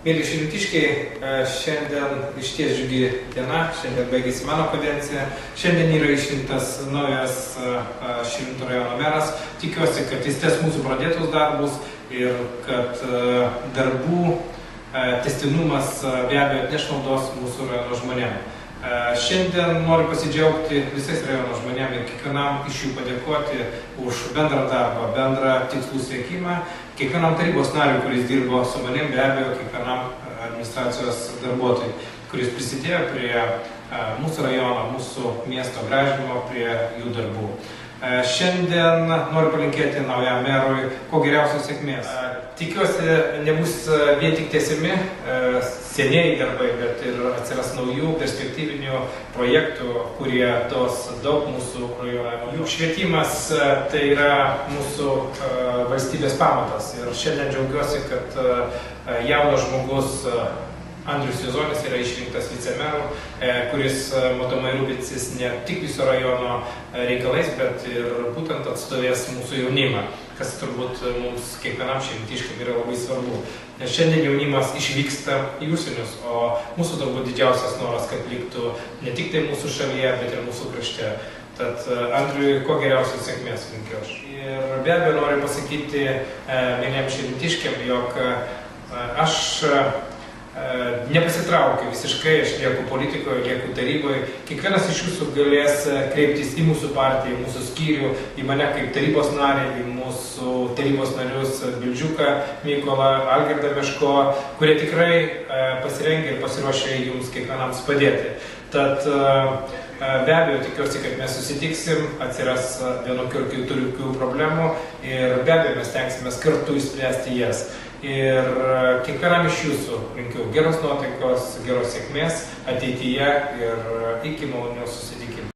Mėly šilutiškiai, šiandien išties džiugi diena, šiandien baigėsi mano kadencija, šiandien yra išrinktas naujas Širvintų rajono meras. Tikiuosi, kad jis tęs mūsų pradėtus darbus ir kad darbų tęstinumas be abejo atneš naudos mūsų rajono žmonėms. Šiandien noriu pasidžiaugti visais rajono žmonėms ir kiekvienam iš jų padėkoti už bendrą darbą, bendrą tikslų siekimą, kiekvienam tarybos nariui, kuris dirbo su manim, be abejo, kiekvienam administracijos darbuotojui, kuris prisidėjo prie mūsų rajono, mūsų miesto gražinimo, prie jų darbų. Šiandien noriu palinkėti naujam merui kuo geriausios sėkmės. Tikiuosi, nebus vien tik tęsiami senieji darbai, bet ir atsiras naujų perspektyvinių projektų, kurie duos daug mūsų rajonui. Juk švietimas tai yra mūsų valstybės pamatas. Ir šiandien džiaugiuosi, kad jaunas žmogus Andrius Juzonis yra išrinktas vicemeru, kuris matomai rūpinsis ne tik viso rajono reikalais, bet ir būtent atstovės mūsų jaunimą, kas turbūt mums kiekvienam šilutiškiam yra labai svarbu. Nes šiandien jaunimas išvyksta į užsienius, o mūsų turbūt didžiausias noras, kad liktų ne tik tai mūsų šalyje, bet ir mūsų krašte. Tad Andriui kuo geriausios sėkmės linkiu aš. Ir be abejo noriu pasakyti mėlyniems šilutiškiam, jog aš nepasitraukiu visiškai, aš lieku politikoje, lieku taryboje. Kiekvienas iš jūsų galės kreiptis į mūsų partiją, į mūsų skyrių, į mane kaip tarybos narį, į mūsų tarybos narius Bildžiuką, Mykolą, Algirdą Meško, kurie tikrai pasirengę ir pasiruošę jums kiekvienams padėti. Tad be abejo tikiuosi, kad mes susitiksim, atsiras vienokių ir kitokių problemų ir be abejo mes tenksimės kartu išspręsti jas. Ir kiekvienam iš jūsų linkiu geros nuotaikos, geros sėkmės ateityje ir iki malonių susitikimų.